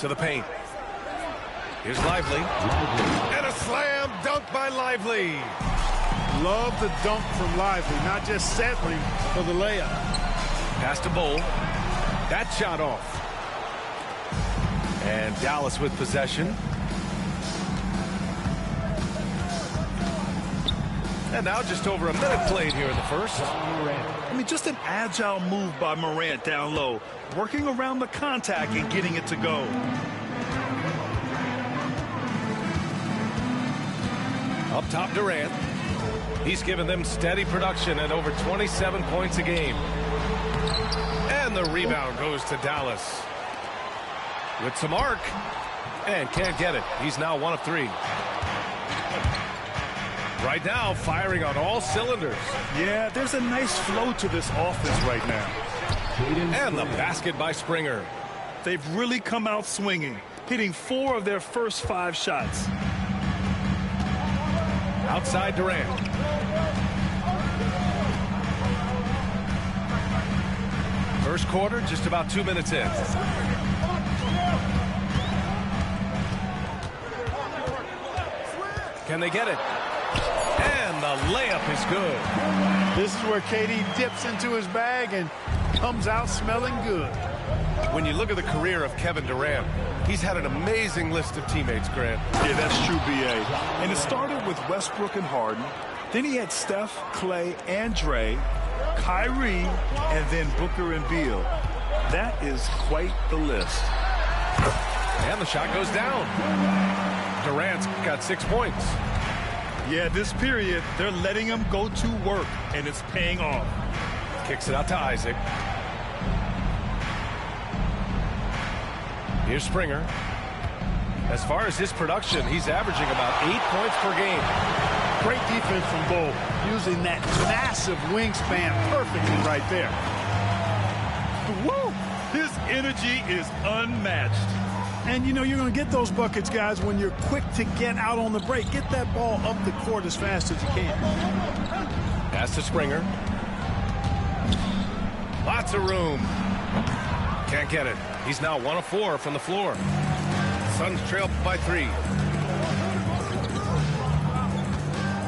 To the paint. Here's Lively. And a slam dunk by Lively. Love the dunk from Lively, not just settling for the layup. Pass to Bull. That shot off. And Dallas with possession. And now just over a minute played here in the first. I mean, just an agile move by Morant down low, working around the contact and getting it to go. Up top, Durant. He's given them steady production at over 27 points a game. And the rebound goes to Dallas. With some arc. And can't get it. He's now 1 of 3. Right now, firing on all cylinders. Yeah, there's a nice flow to this offense right now. And the basket by Springer. They've really come out swinging, hitting 4 of their first 5 shots. Outside Durant. First quarter, just about 2 minutes in. Can they get it? And the layup is good. This is where KD dips into his bag and comes out smelling good. When you look at the career of Kevin Durant, he's had an amazing list of teammates, Grant. Yeah, that's true, B.A. And it started with Westbrook and Harden. Then he had Steph, Clay, and Dre, Kyrie, and then Booker and Beal. That is quite the list. And the shot goes down. Durant's got 6 points. Yeah, this period, they're letting him go to work, and it's paying off. Kicks it out to Isaac. Here's Springer. As far as his production, he's averaging about 8 points per game. Great defense from Bull, using that massive wingspan perfectly right there. Woo! His energy is unmatched. And, you know, you're going to get those buckets, guys, when you're quick to get out on the break. Get that ball up the court as fast as you can. Pass to Springer. Lots of room. Can't get it. He's now 1 of 4 from the floor. Suns trail by 3.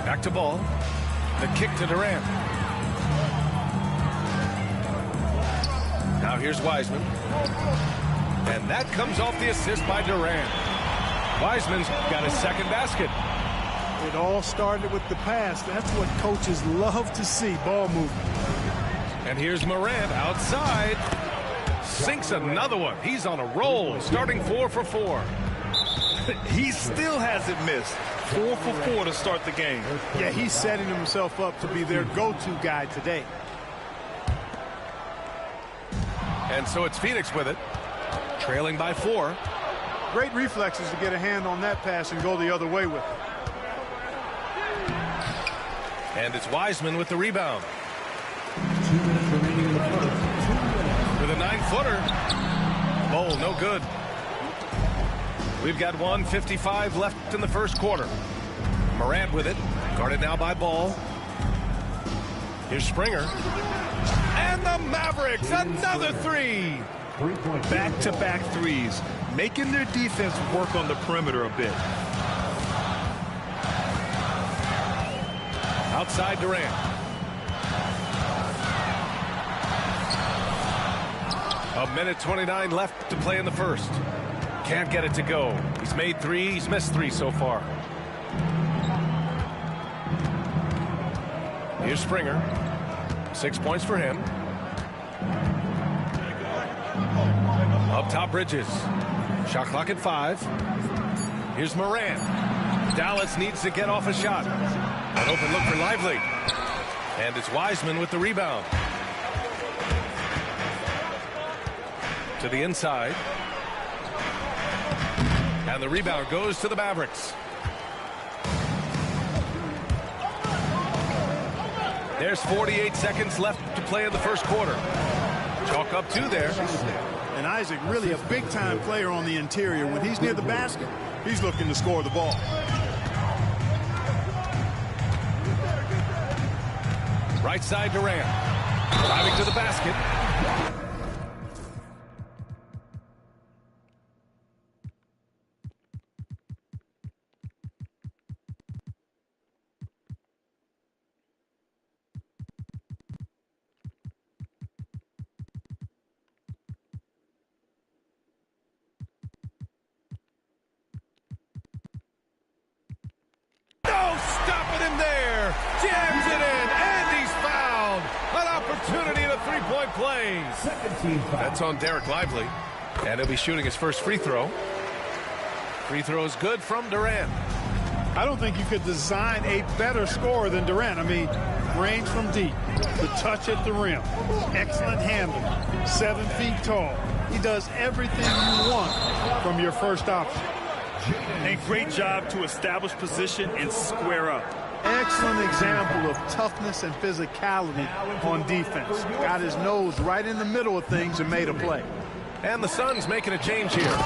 Back to Ball. The kick to Durant. Now here's Wiseman. And that comes off the assist by Durant. Wiseman's got his second basket. It all started with the pass. That's what coaches love to see, ball movement. And here's Morant outside. Sinks another one. He's on a roll, starting 4 for 4. He still hasn't missed. 4 for 4 to start the game. Yeah, he's setting himself up to be their go-to guy today. And so it's Phoenix with it, trailing by 4. Great reflexes to get a hand on that pass and go the other way with it. And it's Wiseman with the rebound. 2 minutes remaining in the first. With a 9-footer. Bowl, no good. We've got 1:55 left in the first quarter. Morant with it. Guarded now by Ball. Here's Springer. And the Mavericks, another 3. Back-to-back threes, making their defense work on the perimeter a bit. Outside Durant. A minute 29 left to play in the first. Can't get it to go. He's made 3. He's missed 3 so far. Here's Springer. 6 points for him. Up top, Bridges. Shot clock at 5. Here's Morant. Dallas needs to get off a shot. An open look for Lively. And it's Wiseman with the rebound. To the inside. And the rebound goes to the Mavericks. There's 48 seconds left to play in the first quarter. Chalk up 2 there. And Isaac, really a big-time player on the interior. When he's near the basket, he's looking to score the ball. Right side Durant. Driving to the basket. Jams it in, and he's fouled. An opportunity and a three-point play. That's on Derek Lively, and he'll be shooting his first free throw. Free throw is good from Durant. I don't think you could design a better scorer than Durant. I mean, range from deep, the touch at the rim, excellent handle, 7 feet tall. He does everything you want from your first option. And great job to establish position and square up. Excellent example of toughness and physicality on defense. Got his nose right in the middle of things and made a play. And the Suns making a change here.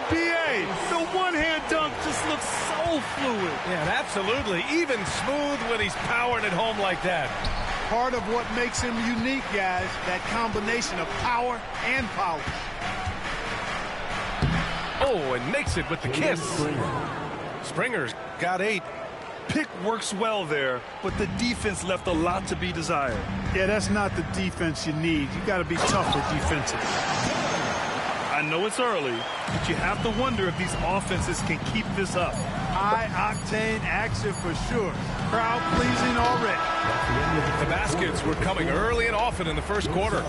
B.A., the one-hand dunk just looks so fluid. Yeah, absolutely. Even smooth when he's powering it home like that. Part of what makes him unique, guys, that combination of power and polish. Oh, and makes it with the kiss. Springer's got 8. Pick works well there, but the defense left a lot to be desired. Yeah, that's not the defense you need. You got to be tougher defensively. I know it's early, but you have to wonder if these offenses can keep this up. High-octane action for sure. Crowd-pleasing already. The baskets were coming early and often in the first quarter.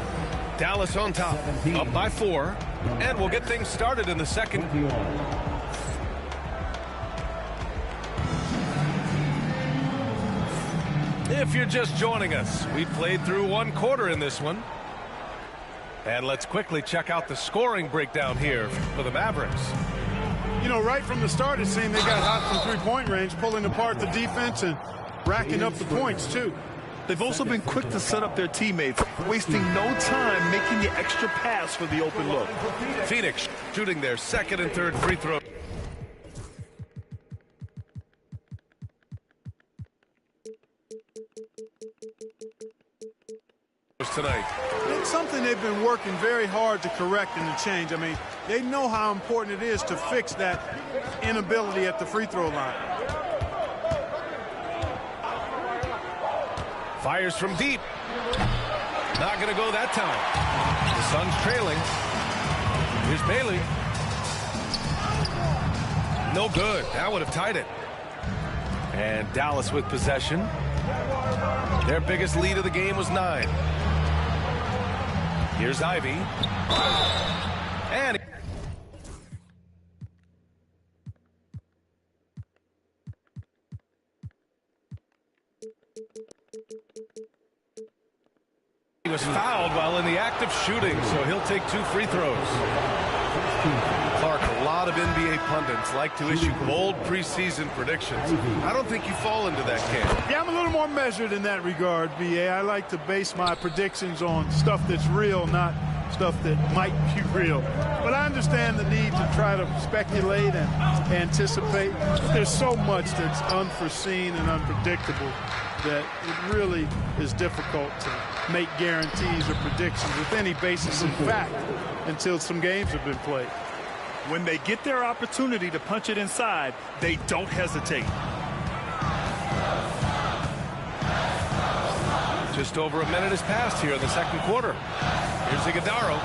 Dallas on top, up by 4, and we'll get things started in the second. If you're just joining us, we played through 1 quarter in this one. And let's quickly check out the scoring breakdown here for the Mavericks. You know, right from the start, it seemed they got hot from three-point range, pulling apart the defense and racking up the points, too. They've also been quick to set up their teammates, wasting no time making the extra pass for the open look. Phoenix shooting their second and third free throw. Tonight. It's something they've been working very hard to correct and to change. I mean, they know how important it is to fix that inability at the free throw line. Fires from deep. Not going to go that time. The Suns trailing. Here's Bailey. No good. That would have tied it. And Dallas with possession. Their biggest lead of the game was 9. Here's Ivy. And he was fouled while in the act of shooting, so he'll take 2 free throws. Clark, a lot of NBA pundits like to issue bold preseason predictions. I don't think you fall into that camp. Yeah, I'm a little more measured in that regard, B.A. I like to base my predictions on stuff that's real, not stuff that might be real. But I understand the need to try to speculate and anticipate. There's so much that's unforeseen and unpredictable that it really is difficult to make guarantees or predictions with any basis in fact until some games have been played. When they get their opportunity to punch it inside, they don't hesitate. Just over a minute has passed here in the second quarter. Here's Iguodala.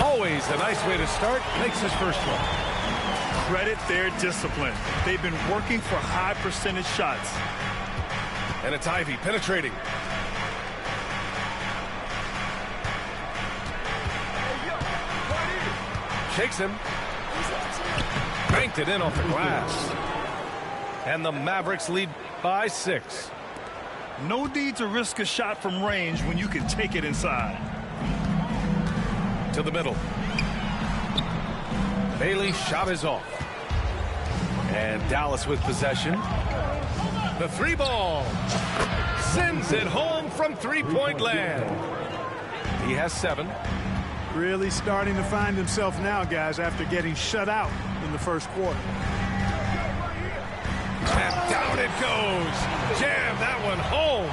Always a nice way to start. Makes his first one. Credit their discipline. They've been working for high percentage shots. And it's Ivy penetrating. Shakes him. Banked it in off the glass. And the Mavericks lead by 6. No need to risk a shot from range when you can take it inside. To the middle. Bailey's shot is off. And Dallas with possession. The 3 ball. Sends it home from three-point land. He has 7. Really starting to find himself now, guys, after getting shut out in the first quarter. And down it goes. Jam that one home.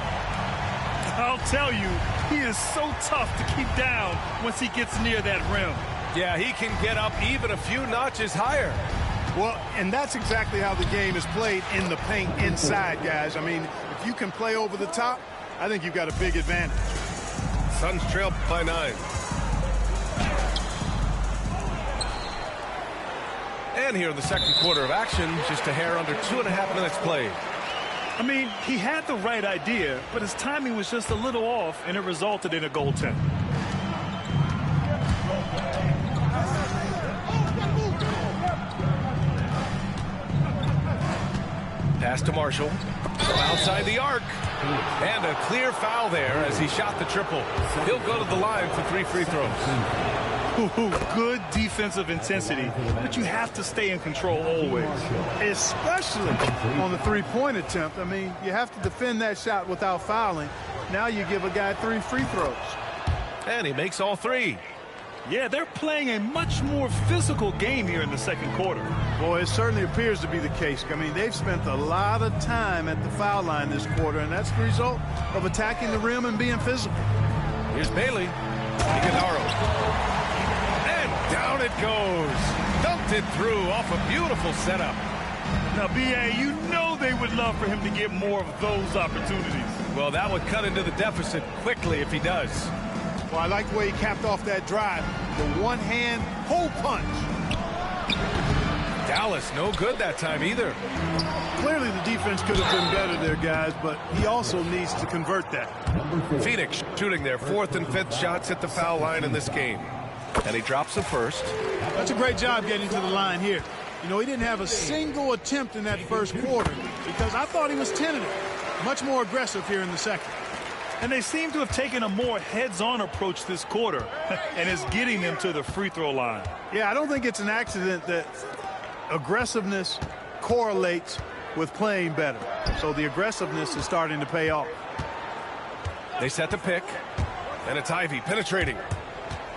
I'll tell you, he is so tough to keep down once he gets near that rim. Yeah, he can get up even a few notches higher. Well, and that's exactly how the game is played in the paint inside, guys. I mean, if you can play over the top, I think you've got a big advantage. Suns trail by 9. And here in the second quarter of action, just a hair under 2.5 minutes played. I mean, he had the right idea, but his timing was just a little off, and it resulted in a goaltend. Pass to Marshall from outside the arc. And a clear foul there as he shot the triple. He'll go to the line for 3 free throws. Good defensive intensity, but you have to stay in control always. Especially on the three-point attempt. I mean, you have to defend that shot without fouling. Now you give a guy 3 free throws. And he makes all 3. Yeah, they're playing a much more physical game here in the second quarter. Boy, it certainly appears to be the case. I mean, they've spent a lot of time at the foul line this quarter, and that's the result of attacking the rim and being physical. Here's Bailey. Iguodaro. And down it goes. Dumped it through off a beautiful setup. Now, B.A., you know they would love for him to get more of those opportunities. Well, that would cut into the deficit quickly if he does. Well, I like the way he capped off that drive. The one-hand hole punch. Dallas, no good that time either. Clearly the defense could have been better there, guys, but he also needs to convert that. Phoenix shooting their 4th and 5th shots at the foul line in this game. And he drops the first. That's a great job getting to the line here. You know, he didn't have a single attempt in that first quarter because I thought he was tentative. Much more aggressive here in the second. And they seem to have taken a more heads-on approach this quarter, and it's getting them to the free throw line. Yeah, I don't think it's an accident that aggressiveness correlates with playing better. So the aggressiveness is starting to pay off. They set the pick, and it's Ivy penetrating.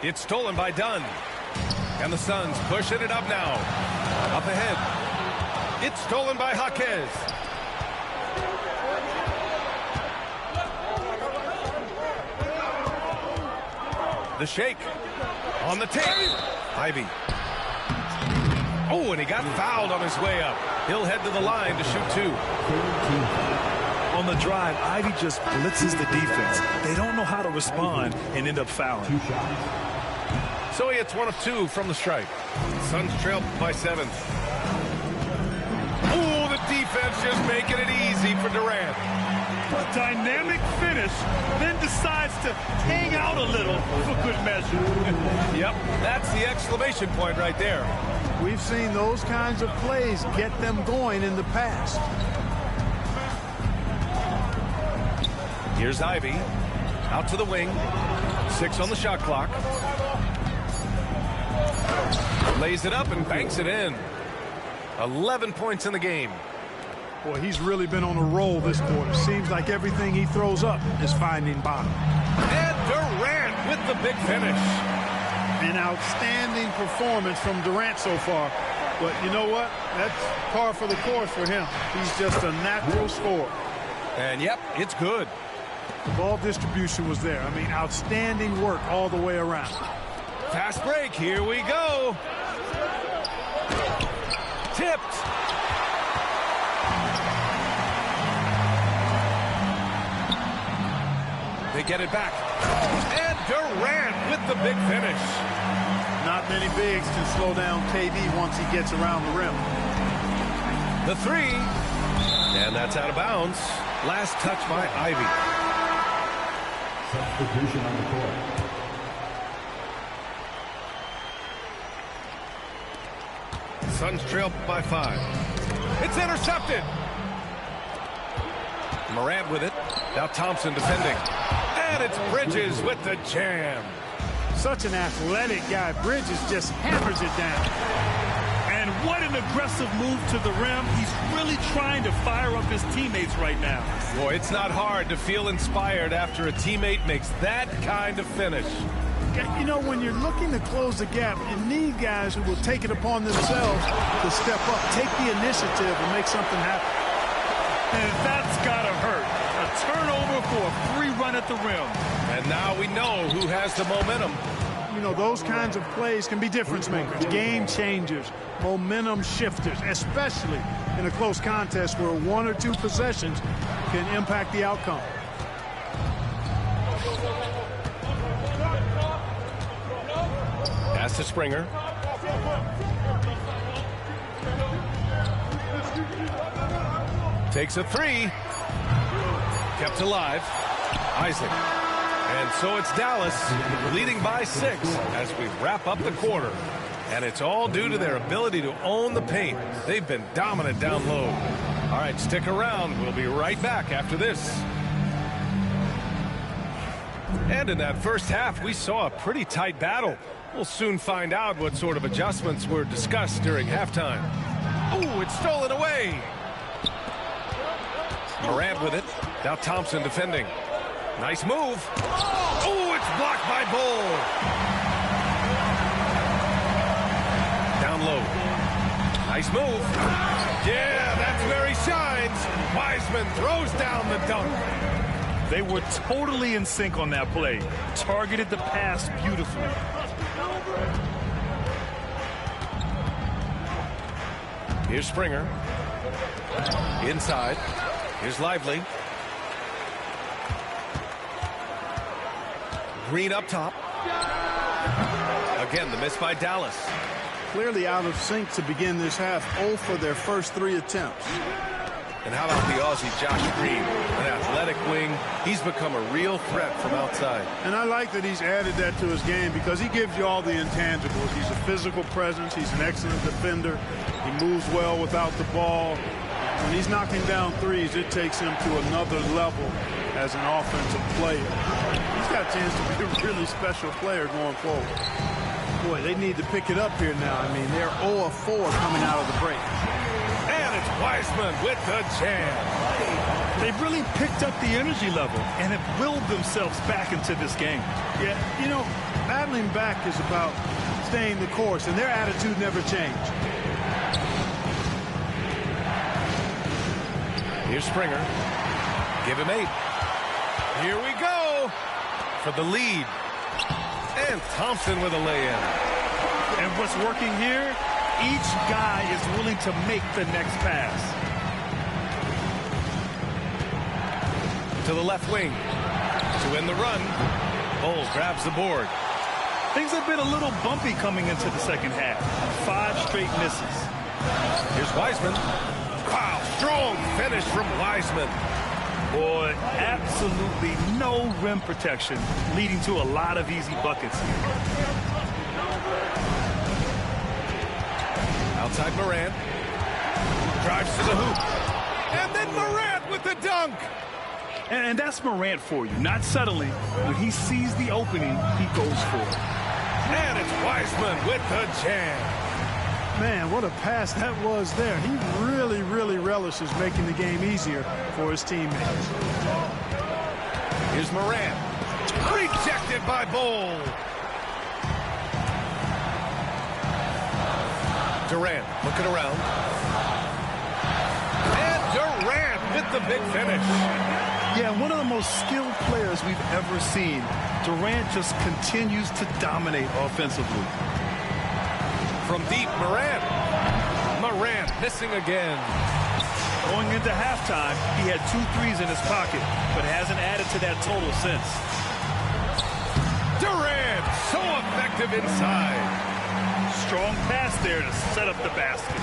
It's stolen by Dunn. And the Suns pushing it up now. Up ahead. It's stolen by Jaquez. The shake on the tape. Ivy. Oh, and he got fouled on his way up. He'll head to the line to shoot 2. On the drive, Ivy just blitzes the defense. They don't know how to respond and end up fouling. So he hits 1 of 2 from the stripe. Suns trail by 7. Oh, the defense just making it easy for Durant. A dynamic finish, then decides to hang out a little for good measure. Yep, that's the exclamation point right there. We've seen those kinds of plays get them going in the past. Here's Ivy. Out to the wing. 6 on the shot clock. Lays it up and banks it in. 11 points in the game. Boy, he's really been on a roll this quarter. Seems like everything he throws up is finding bottom. And Durant with the big finish. An outstanding performance from Durant so far. But you know what? That's par for the course for him. He's just a natural scorer. And yep, it's good. The ball distribution was there. I mean, outstanding work all the way around. Fast break. Here we go. Tipped. They get it back. And Durant with the big finish. Not many bigs can slow down KD once he gets around the rim. The 3. And that's out of bounds. Last touch by Ivy. Substitution on the court. Suns trail by 5. It's intercepted. Morant with it. Now Thompson defending. And it's Bridges with the jam. Such an athletic guy. Bridges just hammers it down. And what an aggressive move to the rim. He's really trying to fire up his teammates right now. Boy, it's not hard to feel inspired after a teammate makes that kind of finish. You know, when you're looking to close the gap, you need guys who will take it upon themselves to step up, take the initiative, and make something happen. And that's got to hurt. A turnover for a free run at the rim. And now we know who has the momentum. You know, those kinds of plays can be difference makers, game changers, momentum shifters, especially in a close contest where 1 or 2 possessions can impact the outcome. Pass to Springer. Takes a 3. Kept alive. Isaac. And so it's Dallas leading by 6 as we wrap up the quarter. And it's all due to their ability to own the paint. They've been dominant down low. All right, stick around. We'll be right back after this. And in that first half, we saw a pretty tight battle. We'll soon find out what sort of adjustments were discussed during halftime. Ooh, it's stolen away. Morant with it. Now Thompson defending. Nice move. Oh, it's blocked by Bull. Down low. Nice move. Yeah, that's where he shines. Wiseman throws down the dunk. They were totally in sync on that play. Targeted the pass beautifully. Here's Springer. Inside. Here's Lively. Green up top. Again, the miss by Dallas. Clearly out of sync to begin this half. 0 for their first 3 attempts. And how about the Aussie Josh Green? An athletic wing. He's become a real threat from outside. And I like that he's added that to his game because he gives you all the intangibles. He's a physical presence. He's an excellent defender. He moves well without the ball. When he's knocking down threes, it takes him to another level as an offensive player. He's got a chance to be a really special player going forward. Boy, they need to pick it up here now. I mean, they're 0 of 4 coming out of the break. And it's Wiseman with the jam. They've really picked up the energy level and have willed themselves back into this game. Yeah, you know, battling back is about staying the course, and their attitude never changed. Here's Springer. Give him 8. Here we go for the lead. And Thompson with a lay-in. And what's working here? Each guy is willing to make the next pass. To the left wing. To win the run. Bull grabs the board. Things have been a little bumpy coming into the second half. 5 straight misses. Here's Wiseman. Wow, strong finish from Wiseman. Boy, absolutely no rim protection, leading to a lot of easy buckets here. Outside Morant. Drives to the hoop. And then Morant with the dunk. And that's Morant for you, not settling. When he sees the opening, he goes for it. And it's Wiseman with the jam. Man, what a pass that was there. He really, really relishes making the game easier for his teammates. Here's Morant. Rejected by Bull. Durant looking around. And Durant with the big finish. Yeah, one of the most skilled players we've ever seen. Durant just continues to dominate offensively. From deep, Morant. Morant missing again. Going into halftime, he had 2 threes in his pocket, but hasn't added to that total since. Durant, so effective inside. Strong pass there to set up the basket.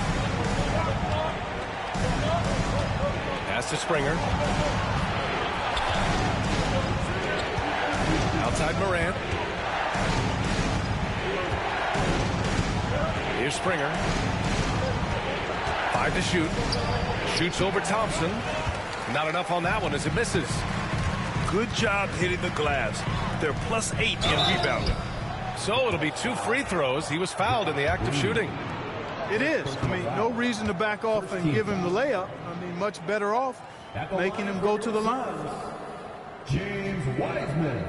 Pass to Springer. Outside Morant. Here's Springer. 5 to shoot. Shoots over Thompson. Not enough on that one as it misses. Good job hitting the glass. They're +8 in rebounding. So it'll be 2 free throws. He was fouled in the act of shooting. It is. I mean, no reason to back off and give him the layup. I mean, much better off making him go to the line. James Wiseman,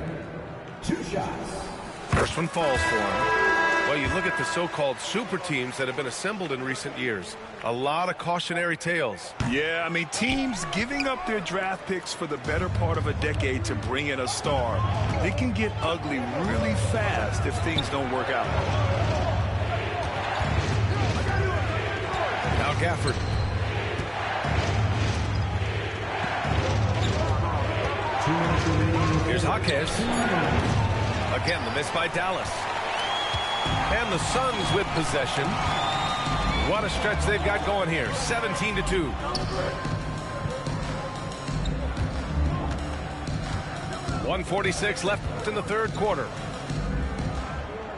2 shots. First one falls for him. Well, you look at the so-called super teams that have been assembled in recent years. A lot of cautionary tales. Yeah, I mean, teams giving up their draft picks for the better part of a decade to bring in a star. It can get ugly really fast if things don't work out. Now Gafford. Here's Jaquez. Again, the miss by Dallas. And the Suns with possession. What a stretch they've got going here. 17-2. 1:46 left in the third quarter.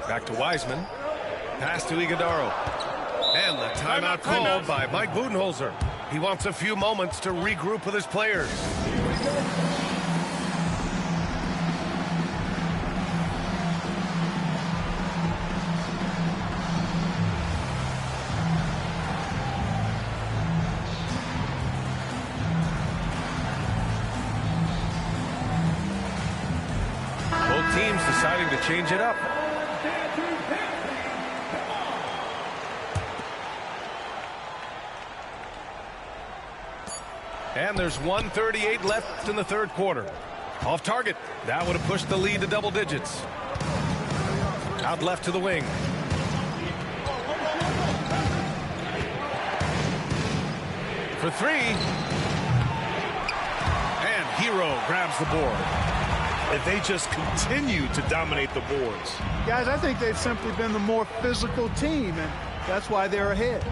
Back to Wiseman. Pass to Iguodaro. And the timeout called by Mike Budenholzer. He wants a few moments to regroup with his players. Both teams deciding to change it up. And there's 1:38 left in the third quarter. Off target. That would have pushed the lead to double digits. Out left to the wing. For three. And Hero grabs the board. And they just continue to dominate the boards. Guys, I think they've simply been the more physical team, and that's why they're ahead.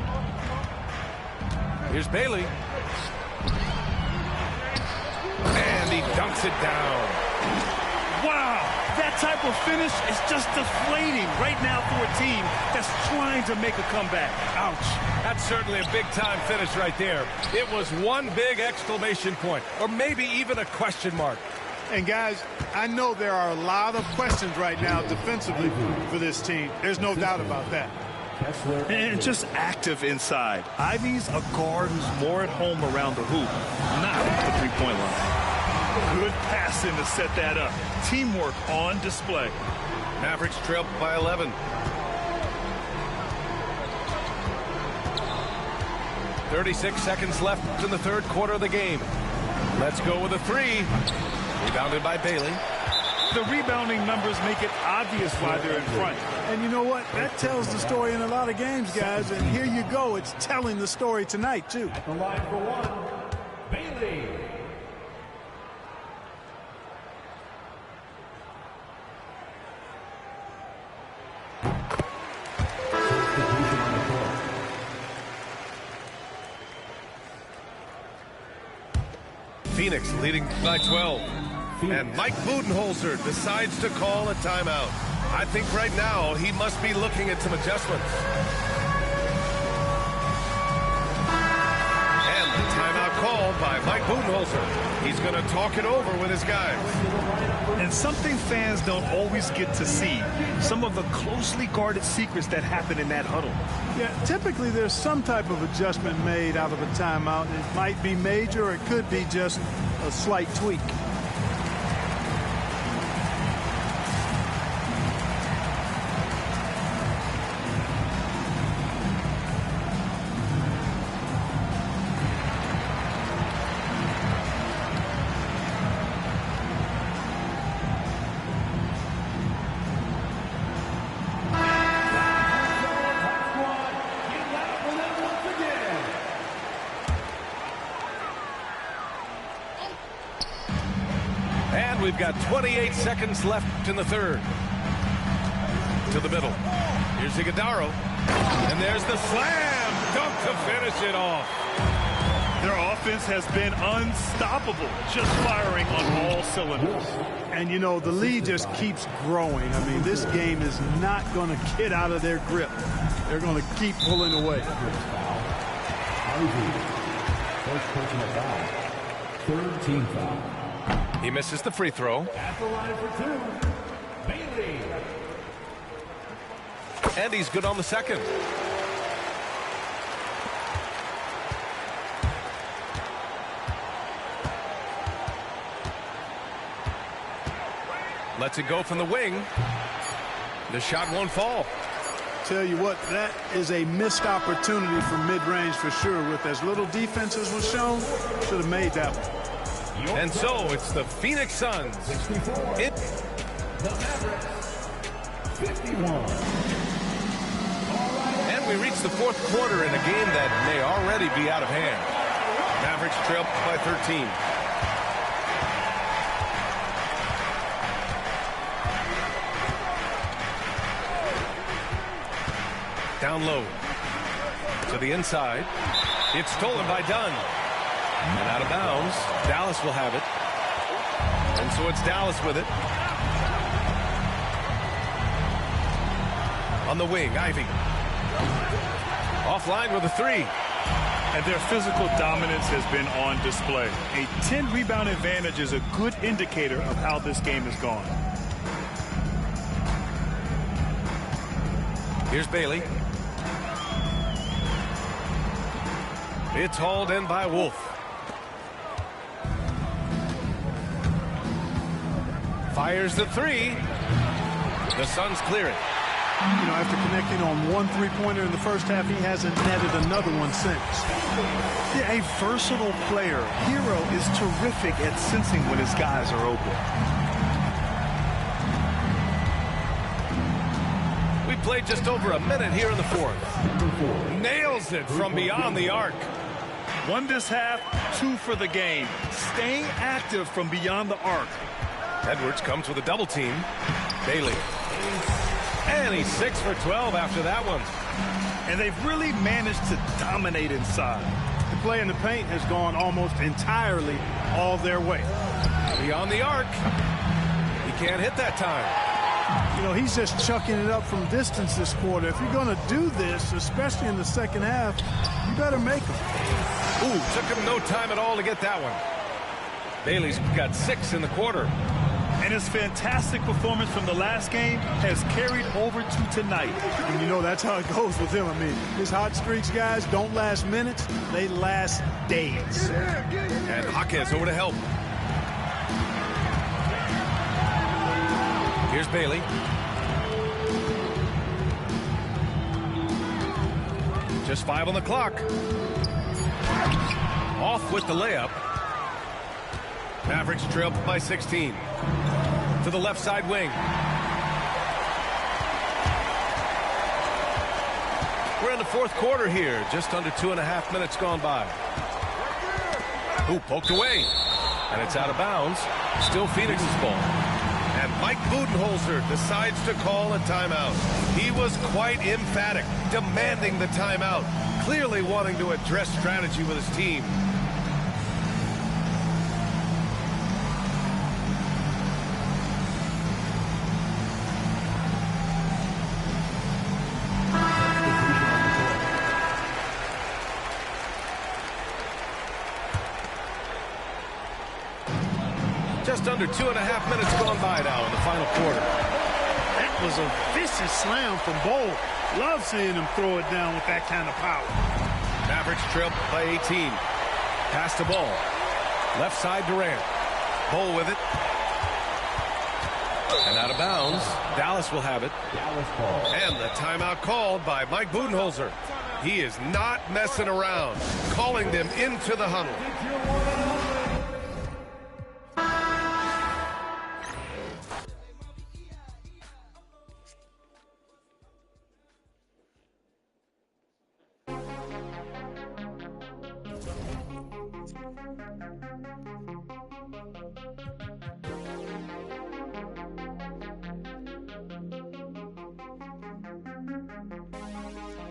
Here's Bailey. And he dunks it down. Wow, that type of finish is just deflating right now for a team that's trying to make a comeback. Ouch. That's certainly a big-time finish right there. It was one big exclamation point, or maybe even a question mark. And guys, I know there are a lot of questions right now defensively for this team. There's no doubt about that. And just active inside. Ivy's a guard who's more at home around the hoop, not the three-point line. Good passing to set that up. Teamwork on display. Mavericks trail by 11. 36 seconds left in the third quarter of the game. Let's go with a three. Rebounded by Bailey. The rebounding numbers make it obvious why they're in front. And you know what? That tells the story in a lot of games, guys. And here you go. It's telling the story tonight, too. At the line for one, Bailey. Phoenix leading by 12. And Mike Budenholzer decides to call a timeout. I think right now he must be looking at some adjustments. And the timeout called by Mike Budenholzer. He's going to talk it over with his guys. And something fans don't always get to see, some of the closely guarded secrets that happen in that huddle. Yeah, typically there's some type of adjustment made out of a timeout. It might be major, or it could be just a slight tweak. We've got 28 seconds left in the third. To the middle. Here's Iguodaro. And there's the slam dunk to finish it off. Their offense has been unstoppable, just firing on all cylinders. And, you know, the lead just keeps growing. I mean, this game is not going to get out of their grip. They're going to keep pulling away. First personal foul. Third team foul. He misses the free throw. At the line for two, Bailey. And he's good on the second. Lets it go from the wing. The shot won't fall. Tell you what, that is a missed opportunity for mid-range for sure. With as little defense as was shown, should have made that one. And so it's the Phoenix Suns. The Mavericks, 51. And we reach the fourth quarter in a game that may already be out of hand. Mavericks trail by 13. Down low. To the inside. It's stolen by Dunn. And out of bounds. Dallas will have it. And so it's Dallas with it. On the wing, Ivy. Offline with a three. And their physical dominance has been on display. A 10-rebound advantage is a good indicator of how this game has gone. Here's Bailey. It's hauled in by Wolf. Fires the three. The Suns clear it. You know, after connecting on one three-pointer in the first half, he hasn't netted another one since. Yeah, a versatile player. Hero is terrific at sensing when his guys are open. We played just over a minute here in the fourth. Nails it from beyond the arc. 1 this half, 2 for the game. Staying active from beyond the arc. Edwards comes with a double team. Bailey. And he's 6 for 12 after that one. And they've really managed to dominate inside. The play in the paint has gone almost entirely all their way. Beyond the arc. He can't hit that time. You know, he's just chucking it up from distance this quarter. If you're going to do this, especially in the second half, you better make them. Ooh, took him no time at all to get that one. Bailey's got 6 in the quarter. And his fantastic performance from the last game has carried over to tonight. And you know, that's how it goes with him. I mean, his hot streaks, guys, don't last minutes. They last days. And Jaquez over to help. Here's Bailey. Just 5 on the clock. Off with the layup. Mavericks trail by 16. To the left side wing. We're in the fourth quarter here. Just under 2.5 minutes gone by. Ooh, poked away. And it's out of bounds. Still Phoenix's ball. And Mike Budenholzer decides to call a timeout. He was quite emphatic, demanding the timeout. Clearly wanting to address strategy with his team. Just under 2.5 minutes gone by now in the final quarter. That was a vicious slam from Bol. Love seeing him throw it down with that kind of power. Mavericks trail by 18. Pass the ball. Left side Durant. Bol with it. And out of bounds. Dallas will have it. And the timeout called by Mike Budenholzer. He is not messing around. Calling them into the huddle.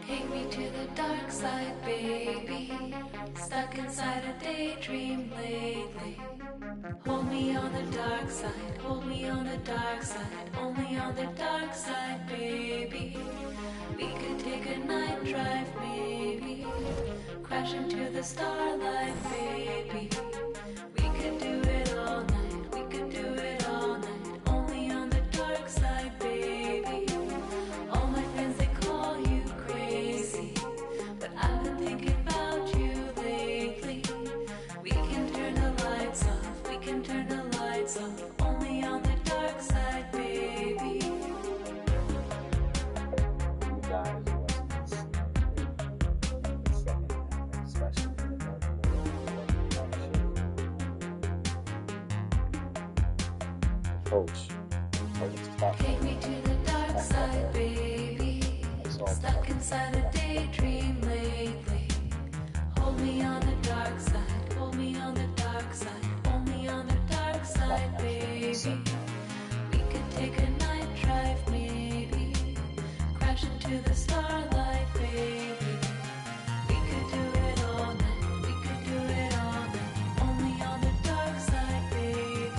Take me to the dark side, baby. Stuck inside a daydream lately. Hold me on the dark side, hold me on the dark side. Only on the dark side, baby. We could take a night drive, maybe. Crash into the starlight, baby. We could do it all night, we could do it all night. Only on the dark side, baby. All my friends, they call you crazy, but I've been thinking about you lately. We can turn the lights off, we can turn the lights off. Only on the dark side, baby. Take me to the dark side, baby. Stuck inside a daydream lately. Hold me on the dark side, hold me on the dark side. Only on the dark side, baby. We could take a night drive, maybe. Crash into the starlight, baby. We could do it all night, we could do it all night. Only on the dark side, baby.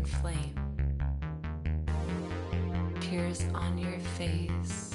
flame. Tears on your face.